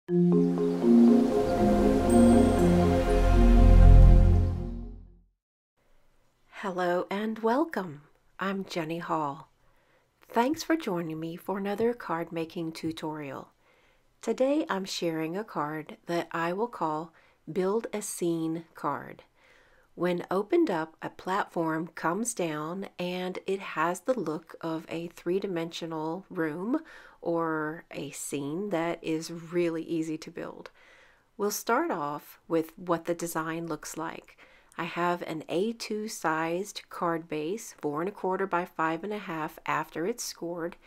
Hello and welcome. I'm Jenny Hall. Thanks for joining me for another card making tutorial. Today I'm sharing a card that I will call Build a Scene card. When opened up, a platform comes down and it has the look of a three-dimensional room or a scene that is really easy to build. We'll start off with what the design looks like. I have an A2 sized card base, 4 1/4 by 5 1/2 after it's scored,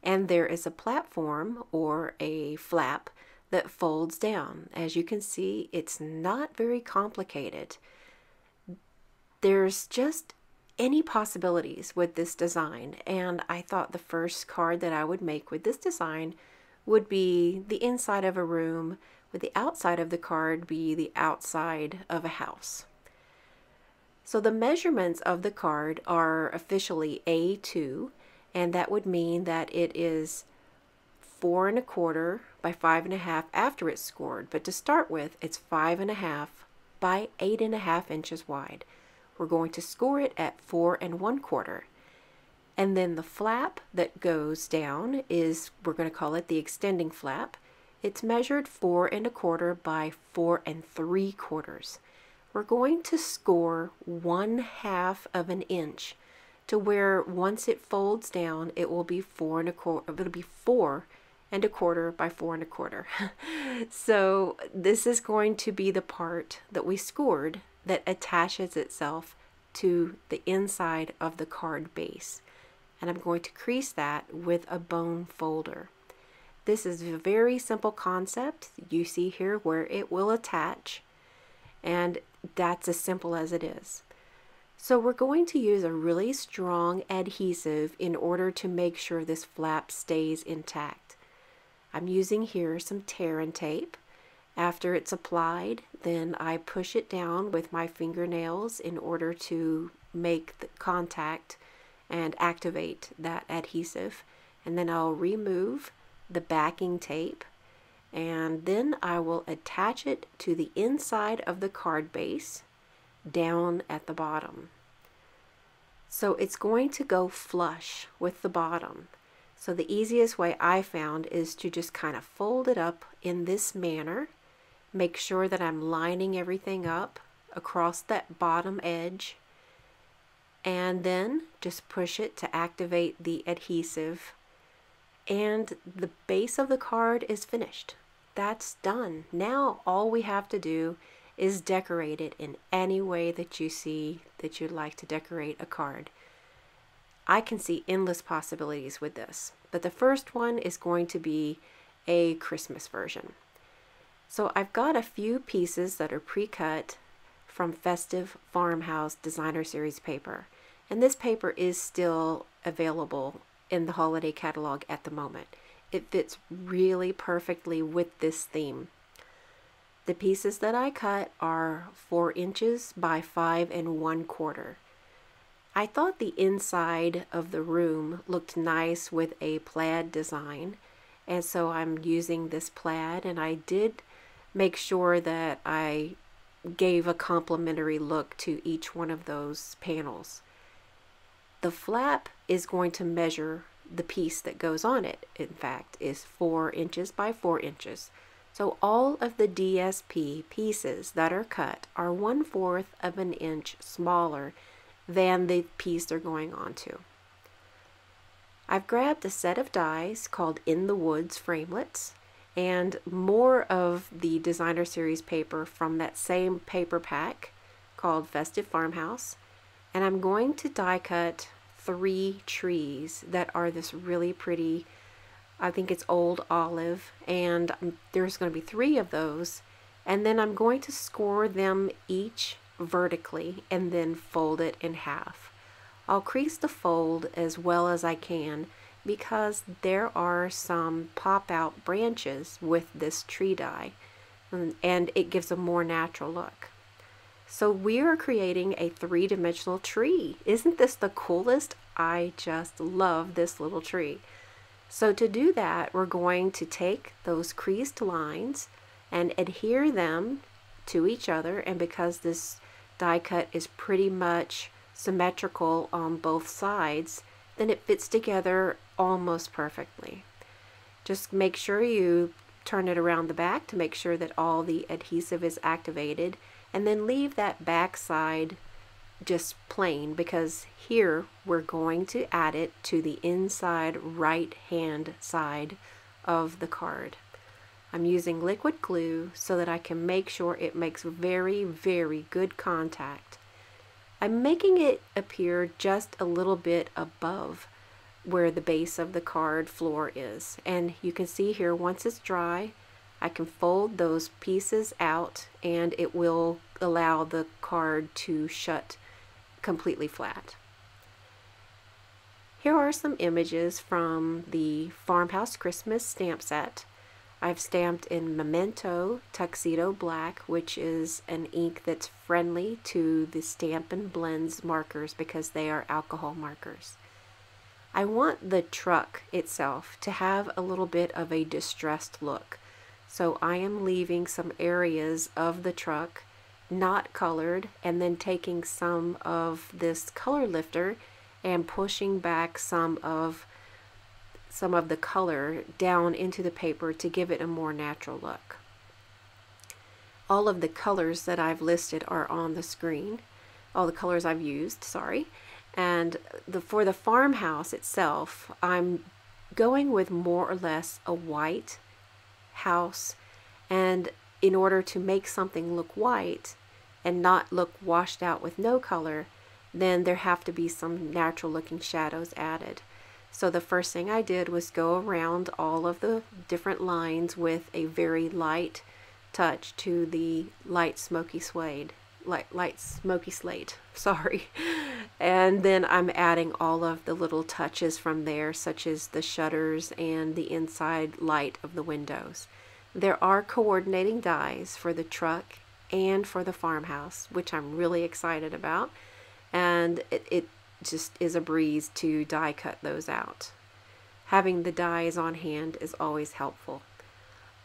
and there is a platform or a flap that folds down. As you can see, it's not very complicated. There's just any possibilities with this design, and I thought the first card that I would make with this design would be the inside of a room, with the outside of the card be the outside of a house. So the measurements of the card are officially A2, and that would mean that it is 4 1/4 by 5 1/2 after it's scored. But to start with, it's 5 1/2 by 8 1/2 inches wide. We're going to score it at 4 1/4. And then the flap that goes down is, we're going to call it the extending flap. It's measured 4 1/4 by 4 3/4. We're going to score 1/2 of an inch to where once it folds down, it will be 4 1/4. It'll be 4 1/4 by 4 1/4. So this is going to be the part that we scored that attaches itself to the inside of the card base. And I'm going to crease that with a bone folder. This is a very simple concept. You see here where it will attach, and that's as simple as it is. So we're going to use a really strong adhesive in order to make sure this flap stays intact. I'm using here some tear and tape. After it's applied, then I push it down with my fingernails in order to make the contact and activate that adhesive. And then I'll remove the backing tape, and then I will attach it to the inside of the card base down at the bottom. So it's going to go flush with the bottom. So the easiest way I found is to just kind of fold it up in this manner. Make sure that I'm lining everything up across that bottom edge, and then just push it to activate the adhesive, and the base of the card is finished. That's done. Now all we have to do is decorate it in any way that you see that you'd like to decorate a card. I can see endless possibilities with this, but the first one is going to be a Christmas version. So I've got a few pieces that are pre-cut from Festive Farmhouse Designer Series paper, and this paper is still available in the holiday catalog at the moment. It fits really perfectly with this theme. The pieces that I cut are 4 inches by 5 1/4. I thought the inside of the room looked nice with a plaid design, and so I'm using this plaid, and I did make sure that I gave a complimentary look to each one of those panels. The flap is going to measure the piece that goes on it, in fact, is 4 inches by 4 inches. So all of the DSP pieces that are cut are 1/4 of an inch smaller than the piece they're going on to. I've grabbed a set of dies called In the Woods Framelits, and more of the Designer Series paper from that same paper pack called Festive Farmhouse, and I'm going to die cut 3 trees that are this really pretty, I think it's old olive, and there's going to be 3 of those, and then I'm going to score them each vertically and then fold it in half. I'll crease the fold as well as I can because there are some pop out branches with this tree die, and it gives a more natural look. So we are creating a 3-dimensional tree. Isn't this the coolest? I just love this little tree. So to do that, we're going to take those creased lines and adhere them to each other, and because this die cut is pretty much symmetrical on both sides, then it fits together almost perfectly. Just make sure you turn it around the back to make sure that all the adhesive is activated, and then leave that back side just plain, because here we're going to add it to the inside right hand side of the card. I'm using liquid glue so that I can make sure it makes very, very good contact. I'm making it appear just a little bit above where the base of the card floor is, and you can see here, once it's dry, I can fold those pieces out and it will allow the card to shut completely flat. Here are some images from the Farmhouse Christmas stamp set. I've stamped in Memento Tuxedo Black, which is an ink that's friendly to the Stampin Blends markers because they are alcohol markers. I want the truck itself to have a little bit of a distressed look, so I am leaving some areas of the truck not colored, and then taking some of this color lifter and pushing back some of the color down into the paper to give it a more natural look. All of the colors that I've listed are on the screen, all the colors I've used, sorry. And for the farmhouse itself, I'm going with more or less a white house, and in order to make something look white and not look washed out with no color, then there have to be some natural looking shadows added. So the first thing I did was go around all of the different lines with a very light touch to the light smoky slate, sorry. And then I'm adding all of the little touches from there, such as the shutters and the inside light of the windows. There are coordinating dies for the truck and for the farmhouse, which I'm really excited about, and it just is a breeze to die cut those out. Having the dies on hand is always helpful.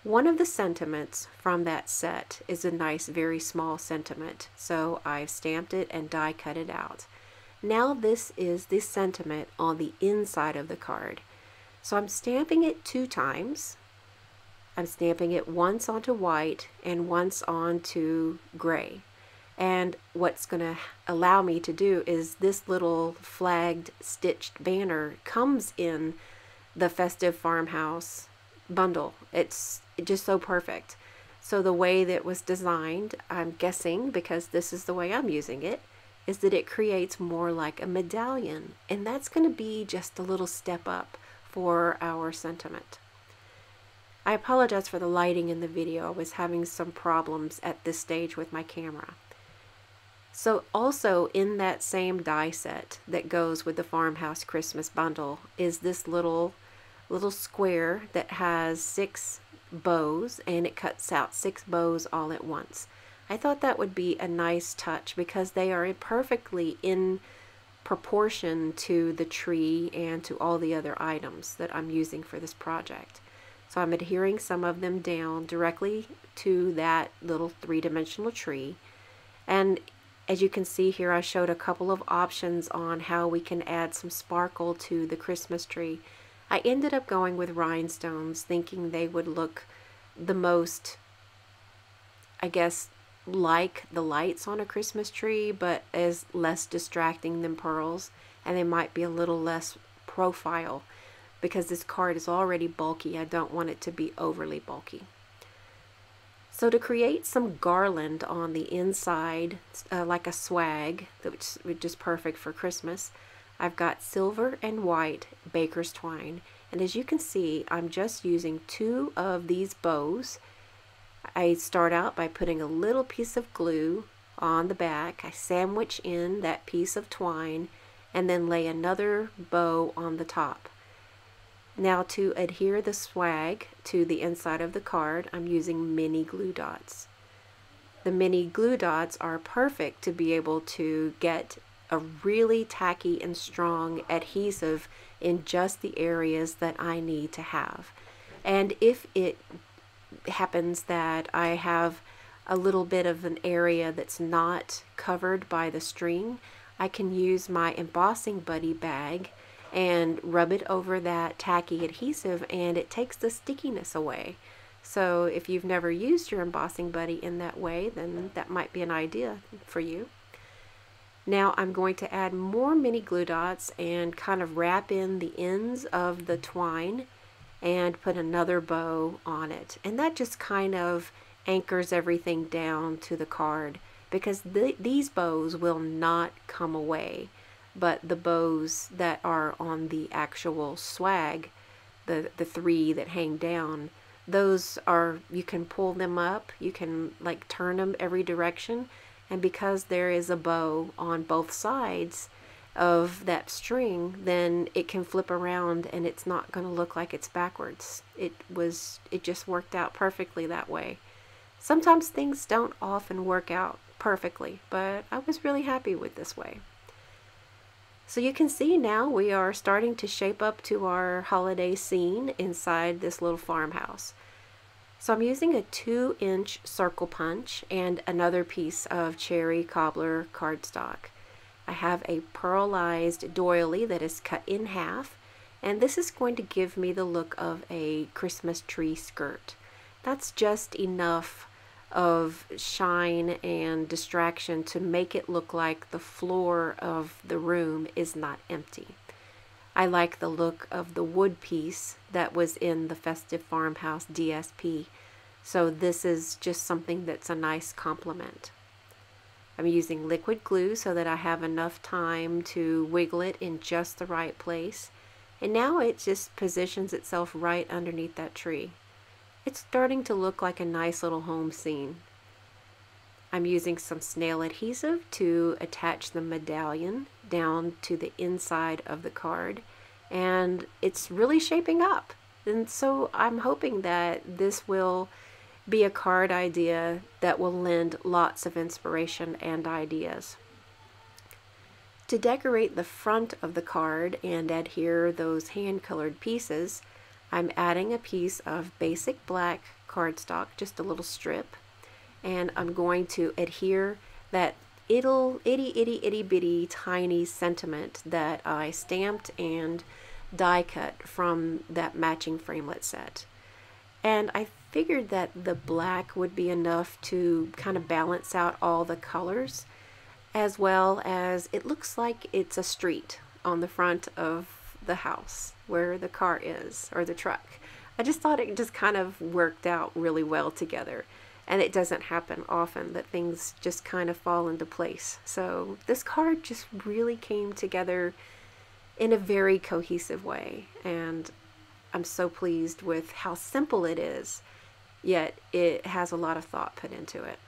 One of the sentiments from that set is a nice, very small sentiment, so I've stamped it and die cut it out. Now this is the sentiment on the inside of the card. So I'm stamping it 2 times. I'm stamping it once onto white and once onto gray. And what's going to allow me to do is this little flagged stitched banner comes in the Festive Farmhouse bundle. It's just so perfect. So the way that it was designed, I'm guessing, because this is the way I'm using it, is that it creates more like a medallion. And that's going to be just a little step up for our sentiment. I apologize for the lighting in the video. I was having some problems at this stage with my camera. So also in that same die set that goes with the Farmhouse Christmas bundle is this little square that has 6 bows, and it cuts out 6 bows all at once. I thought that would be a nice touch because they are perfectly in proportion to the tree and to all the other items that I'm using for this project. So I'm adhering some of them down directly to that little 3-dimensional tree. And as you can see here, I showed a couple of options on how we can add some sparkle to the Christmas tree. I ended up going with rhinestones, thinking they would look the most, I guess, like the lights on a Christmas tree, but as less distracting than pearls, and they might be a little less profile. Because this card is already bulky, I don't want it to be overly bulky. So to create some garland on the inside, like a swag, which is just perfect for Christmas, I've got silver and white baker's twine. And as you can see, I'm just using 2 of these bows. I start out by putting a little piece of glue on the back. I sandwich in that piece of twine and then lay another bow on the top. Now to adhere the swag to the inside of the card, I'm using mini glue dots. The mini glue dots are perfect to be able to get a really tacky and strong adhesive in just the areas that I need to have. And if it happens that I have a little bit of an area that's not covered by the string, I can use my embossing buddy bag and rub it over that tacky adhesive, and it takes the stickiness away. So if you've never used your embossing buddy in that way, then that might be an idea for you. Now I'm going to add more mini glue dots and kind of wrap in the ends of the twine and put another bow on it. And that just kind of anchors everything down to the card, because these bows will not come away, but the bows that are on the actual swag, the three that hang down, those are, you can pull them up, you can like turn them every direction, and because there is a bow on both sides of that string, then it can flip around and it's not going to look like it's backwards. It just worked out perfectly that way. Sometimes things don't often work out perfectly, but I was really happy with this way. So you can see now we are starting to shape up to our holiday scene inside this little farmhouse. So I'm using a 2-inch circle punch and another piece of cherry cobbler cardstock. I have a pearlized doily that is cut in half, and this is going to give me the look of a Christmas tree skirt. That's just enough of shine and distraction to make it look like the floor of the room is not empty. I like the look of the wood piece that was in the Festive Farmhouse DSP, so this is just something that's a nice complement. I'm using liquid glue so that I have enough time to wiggle it in just the right place, and now it just positions itself right underneath that tree. It's starting to look like a nice little home scene. I'm using some snail adhesive to attach the medallion down to the inside of the card, and it's really shaping up. And so I'm hoping that this will be a card idea that will lend lots of inspiration and ideas. To decorate the front of the card and adhere those hand-colored pieces, I'm adding a piece of basic black cardstock, just a little strip, and I'm going to adhere that itty bitty tiny sentiment that I stamped and die cut from that matching framelit set. And I figured that the black would be enough to kind of balance out all the colors, as well as it looks like it's a street on the front of the house where the car is, or the truck. I just thought it just kind of worked out really well together, and it doesn't happen often that things just kind of fall into place. So this card just really came together in a very cohesive way, and I'm so pleased with how simple it is, yet it has a lot of thought put into it.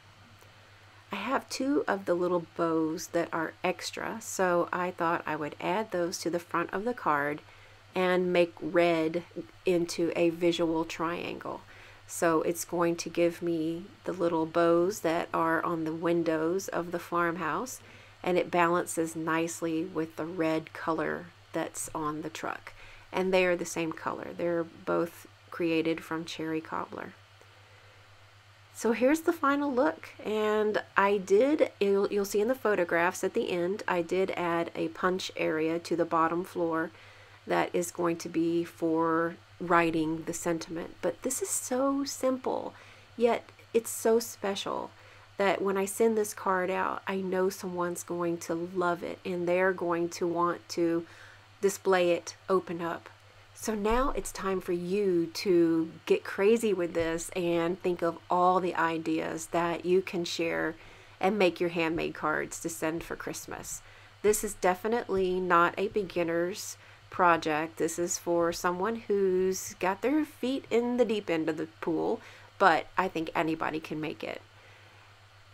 I have two of the little bows that are extra, so I thought I would add those to the front of the card and make red into a visual triangle. So it's going to give me the little bows that are on the windows of the farmhouse, and it balances nicely with the red color that's on the truck. And they are the same color. They're both created from cherry cobbler. So here's the final look, and I did, you'll see in the photographs at the end, I did add a punch area to the bottom floor that is going to be for writing the sentiment. But this is so simple, yet it's so special that when I send this card out, I know someone's going to love it and they're going to want to display it, open up. So now it's time for you to get crazy with this and think of all the ideas that you can share and make your handmade cards to send for Christmas. This is definitely not a beginner's project. This is for someone who's got their feet in the deep end of the pool, but I think anybody can make it.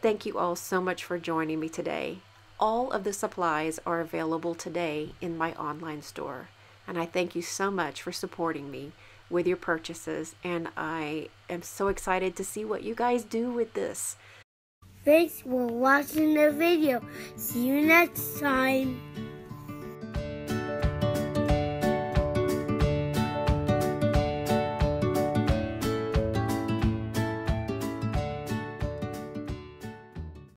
Thank you all so much for joining me today. All of the supplies are available today in my online store. And I thank you so much for supporting me with your purchases, and I am so excited to see what you guys do with this. Thanks for watching the video. See you next time.